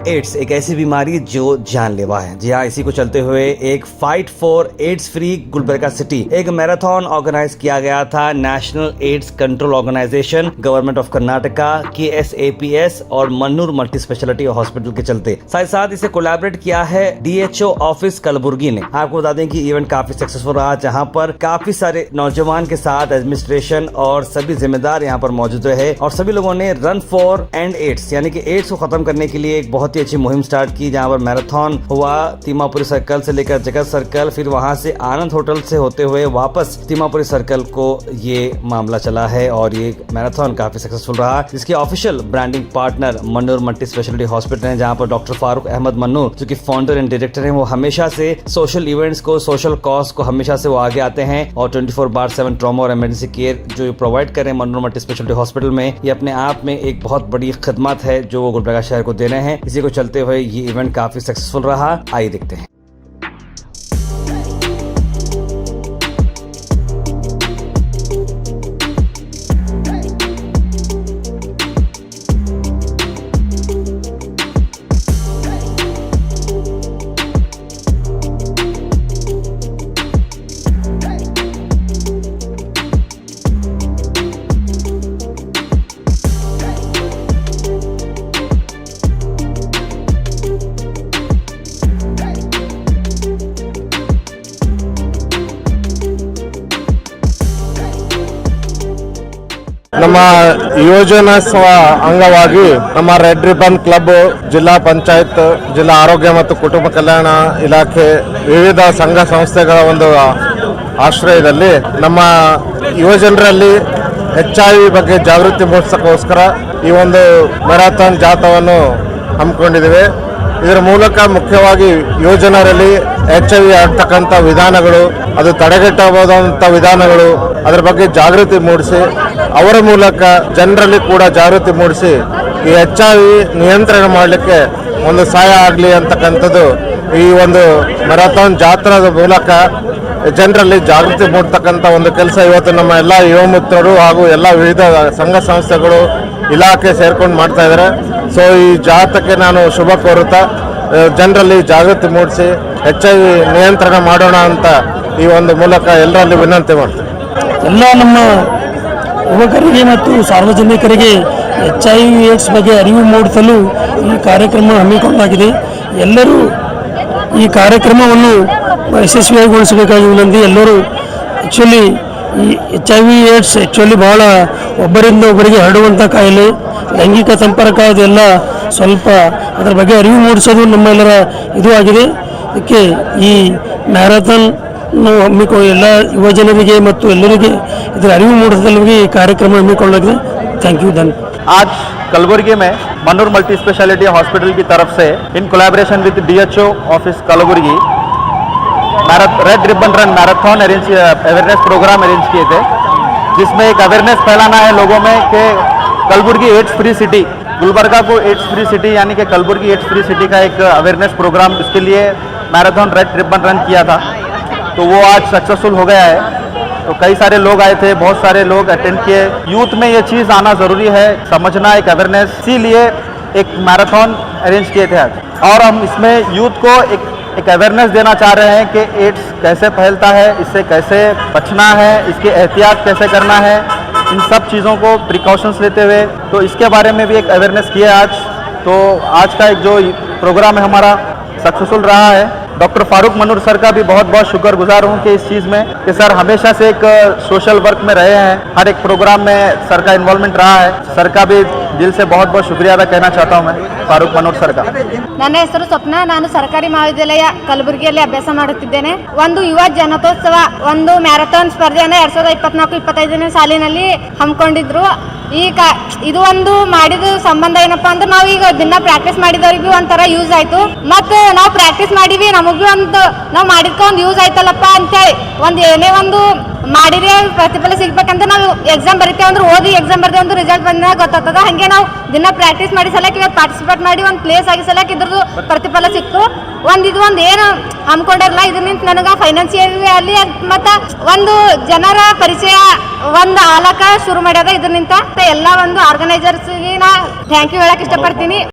Ads एक ऐसी बीमारी जो जानलेवा है। जी हाँ, इसी को चलते हुए एक fight for AIDS free Gulbarga city एक मैराथन ऑर्गेनाइज किया गया था। National AIDS control organisation, government of Karnataka, KSAPS और मन्नूर मल्टी स्पेशलिटी हॉस्पिटल के चलते, साथ साथ इसे कोलैबोरेट किया है DHO ऑफिस कलबुर्गी ने। आपको बता दें कि इवेंट काफी सक्सेसफुल रहा, जहाँ पर काफी सारे नौजवान के साथ एडमिनिस्ट्रेशन और सभी जिम्मेदार यहाँ पर मौजूद रहे और सभी लोगों ने रन फॉर एंड एड्स यानी कि एड्स को खत्म करने के लिए एक बहुत ही अच्छी मुहिम स्टार्ट की, जहां पर मैराथन हुआ तीमापुरी सर्कल से लेकर जगत सर्कल, फिर वहां से आनंद होटल से होते हुए वापस तीमापुरी सर्कल को ये मामला चला है और ये मैराथन काफी सक्सेसफुल रहा, जिसके official branding partner Mannur multi speciality hospital है, जहां पर डॉक्टर फारूक अहमद मन्नूर जो कि फाउंडर एंड डायरेक्टर हैं, वो हमेशा से सोशल इवेंट्स को, सोशल कॉज को हमेशा से वो आगे आते हैं और 24/7 ट्रॉमा और इमरजेंसी केयर जो प्रोवाइड करें मन्नूर मल्टी स्पेशलिटी हॉस्पिटल में, ये अपने आप में एक बहुत बड़ी खिदमत है जो वो गुलबर्गा शहर को दे रहे हैं। इसी को चलते हुए ये इवेंट काफी सक्सेसफुल रहा। आइए देखते हैं। ನಮ್ಮ ಯೋಜನೋತ್ಸವ ಅಂಗವಾಗಿ ನಮ್ಮ ರೆಡ್ ರಿಬನ್ ಕ್ಲಬ್, ಜಿಲ್ಲಾ ಪಂಚಾಯತ್, ಜಿಲ್ಲಾ ಆರೋಗ್ಯ ಮತ್ತು ಕುಟುಂಬ ಕಲ್ಯಾಣ ಇಲಾಖೆ, ವಿವಿಧ ಸಂಘ ಸಂಸ್ಥೆಗಳ ಒಂದು ಆಶ್ರಯದಲ್ಲಿ ನಮ್ಮ ಯುವಜನರಲ್ಲಿ HIV ಬಗ್ಗೆ ಜಾಗೃತಿ ಮೂಡಿಸೋಕ್ಕೋಸ್ಕರ ಈ ಒಂದು ಮ್ಯಾರಥಾನ್ ಜಾಥಾವನ್ನು ಹಮ್ಮಿಕೊಂಡಿದ್ದೇವೆ. ಇದರ ಮೂಲಕ ಮುಖ್ಯವಾಗಿ ಯುವಜನರಲ್ಲಿ HIV ಆಗ್ತಕ್ಕಂಥ ವಿಧಾನಗಳು, ಅದು ತಡೆಗಟ್ಟಬಹುದಂಥ ವಿಧಾನಗಳು, ಅದರ ಬಗ್ಗೆ ಜಾಗೃತಿ ಮೂಡಿಸಿ ಅವರ ಮೂಲಕ ಜನರಲ್ಲಿ ಕೂಡ ಜಾಗೃತಿ ಮೂಡಿಸಿ ಈ HIV ನಿಯಂತ್ರಣ ಮಾಡಲಿಕ್ಕೆ ಒಂದು ಸಹಾಯ ಆಗಲಿ ಅಂತಕ್ಕಂಥದ್ದು ಈ ಒಂದು ಮ್ಯಾರಥಾನ್ ಜಾಥಾದ ಮೂಲಕ ಜನರಲ್ಲಿ ಜಾಗೃತಿ ಮೂಡ್ತಕ್ಕಂಥ ಒಂದು ಕೆಲಸ ಇವತ್ತು ನಮ್ಮ ಎಲ್ಲ ಯುವ ಮಿತ್ರರು ಹಾಗೂ ಎಲ್ಲ ವಿವಿಧ ಸಂಘ ಸಂಸ್ಥೆಗಳು, ಇಲಾಖೆ ಸೇರ್ಕೊಂಡು ಮಾಡ್ತಾ ಇದ್ದಾರೆ. ಸೊ ಈ ಜಾಥಾಕ್ಕೆ ನಾನು ಶುಭ ಕೋರುತ್ತಾ ಜನರಲ್ಲಿ ಜಾಗೃತಿ ಮೂಡಿಸಿ HIV ನಿಯಂತ್ರಣ ಮಾಡೋಣ ಅಂತ ಈ ಒಂದು ಮೂಲಕ ಎಲ್ಲರಲ್ಲಿ ವಿನಂತಿ ಮಾಡ್ತೀನಿ. ಎಲ್ಲ ನಮ್ಮ ಯುವಕರಿಗೆ ಮತ್ತು ಸಾರ್ವಜನಿಕರಿಗೆ HIV ಏಡ್ಸ್ ಬಗ್ಗೆ ಅರಿವು ಮೂಡಿಸಲು ಈ ಕಾರ್ಯಕ್ರಮ ಹಮ್ಮಿಕೊಳ್ಳಲಾಗಿದೆ. ಎಲ್ಲರೂ ಈ ಕಾರ್ಯಕ್ರಮವನ್ನು ಯಶಸ್ವಿಯಾಗಿಗೊಳಿಸಬೇಕಾಗಿ ವಿನಂತಿ. ಎಲ್ಲರೂ ಆ್ಯಕ್ಚುಲಿ ಈ HIV ಏಡ್ಸ್ ಭಾಳ ಒಬ್ಬರಿಂದ ಒಬ್ಬರಿಗೆ ಹರಡುವಂಥ ಕಾಯಿಲೆ, ಲೈಂಗಿಕ ಸಂಪರ್ಕ ಅದೆಲ್ಲ ಸ್ವಲ್ಪ ಅದರ ಬಗ್ಗೆ ಅರಿವು ಮೂಡಿಸೋದು ನಮ್ಮೆಲ್ಲರ ಇದು ಆಗಿದೆ. ಅದಕ್ಕೆ ಈ ಮ್ಯಾರಥಾನ್ ಎಲ್ಲ ಯುವಜನರಿಗೆ ಮತ್ತು ಎಲ್ಲರಿಗೆ ಇದರ ಅರಿವು ಮೂಡಿಸಲಿಗೆ ಈ ಕಾರ್ಯಕ್ರಮ ಹಮ್ಮಿಕೊಳ್ಳಲಾಗಿದೆ. Thank you. आज कलबुर्गी में मन्नूर मल्टी स्पेशलिटी हॉस्पिटल की तरफ से in collaboration with DHO office Kalaburagi red ribbon run marathon awareness programme arrange किए थे, जिसमें एक अवेयरनेस फैलाना है लोगों में कि Kalaburagi AIDS free city, Gulbarga को एड्स फ्री सिटी यानी कि कलबुर्गी एड्स फ्री सिटी का एक अवेयरनेस प्रोग्राम, इसके लिए मैराथन रेड रिबन रन किया था। तो वो आज सक्सेसफुल हो गया है। तो कई सारे लोग आए थे, बहुत सारे लोग अटेंड किए। यूथ में ये चीज़ आना ज़रूरी है, समझना एक अवेयरनेस, इसीलिए एक मैराथन अरेंज किए थे आज। और हम इसमें यूथ को एक अवेयरनेस देना चाह रहे हैं कि एड्स कैसे फैलता है, इससे कैसे बचना है, इसकी एहतियात कैसे करना है, इन सब चीज़ों को प्रिकॉशंस लेते हुए तो इसके बारे में भी एक अवेयरनेस किया आज। तो आज का एक जो प्रोग्राम है हमारा सक्सेसफुल रहा है। डॉक्टर फारूक मन्नूर सर का भी बहुत बहुत शुक्रगुजार हूँ कि इस चीज़ में कि सर हमेशा से एक सोशल वर्क में रहे हैं, हर एक प्रोग्राम में सर का इन्वॉल्वमेंट रहा है। सर का भी दिल से बहुत बहुत शुक्रिया अदा कहना चाहता हूँ मैं फारूक मन्नूर सर का। ನನ್ನ ಹೆಸರು ಸ್ವಪ್ನ. ನಾನು ಸರ್ಕಾರಿ ಮಹಾವಿದ್ಯಾಲಯ ಕಲಬುರಗಿಯಲ್ಲಿ ಅಭ್ಯಾಸ ಮಾಡುತ್ತಿದ್ದೇನೆ. ಒಂದು ಯುವ ಜನತೋತ್ಸವ, ಒಂದು ಮ್ಯಾರಥಾನ್ ಸ್ಪರ್ಧೆಯನ್ನು 2024-25ನೇ ಸಾಲಿನಲ್ಲಿ ಹಮ್ಮಿಕೊಂಡಿದ್ರು. ಇದು ಒಂದು ಮಾಡಿದ ಸಂಬಂಧ ಏನಪ್ಪಾ ಅಂದ್ರೆ ನಾವು ಈಗ ದಿನ ಪ್ರಾಕ್ಟೀಸ್ ಮಾಡಿದವ್ರಿಗೆ ಒಂಥರ ಯೂಸ್ ಆಯ್ತು, ಮತ್ತೆ ನಾವು ಪ್ರಾಕ್ಟೀಸ್ ಮಾಡಿವಿ ನಮಗೂ ಒಂದು ನಾವು ಮಾಡಿದ್ಕ ಒಂದು ಯೂಸ್ ಆಯ್ತಲ್ಲಪ್ಪ ಅಂತೇಳಿ ಒಂದು ಏನೇ ಒಂದು ಮಾಡಿದ್ರೆ ಪ್ರತಿಫಲ ಸಿಗ್ಬೇಕಂತ ನಾವು ಎಕ್ಸಾಮ್ ಬರೀತೇವೆ ಅಂದ್ರೆ ಓದಿ ಎಕ್ಸಾಮ್ ಬರ್ದೇವೆ ಒಂದು ರಿಸಲ್ಟ್ ಬಂದಾಗ ಗೊತ್ತಾಗ್ತದ. ಹಂಗೆ ನಾವು ದಿನ ಪ್ರಾಕ್ಟೀಸ್ ಮಾಡಿ ಸಲಕ್ಕೆ ಇವತ್ತು ಪಾರ್ಟಿಸಿಪೇಟ್ ಮಾಡಿ ಒಂದು ಪ್ಲೇಸ್ ಆಗಿ ಸಲಕ್ಕೆ ಇದ್ರದ್ದು ಪ್ರತಿಫಲ ಸಿಕ್ತು. ಇದು ಏನು ಹಮ್ಮಿಕೊಂಡಿರಲ್ಲ, ಇದರಿಂದ ನನಗೆ ಫೈನಾನ್ಸಿಯಲಿ ಅಲ್ಲಿ ಮತ್ತು ಒಂದು ಜನರ ಪರಿಚಯ ಒಂದು ಆಲಕ ಶುರು ಮಾಡ್ಯದ. ಇದರಿಂದ ಎಲ್ಲ ಒಂದು ಆರ್ಗನೈಸರ್ಸ್ಗೆ ನಾ ಥ್ಯಾಂಕ್ ಯು ಹೇಳಕ್ಕೆ ಇಷ್ಟಪಡ್ತೀನಿ.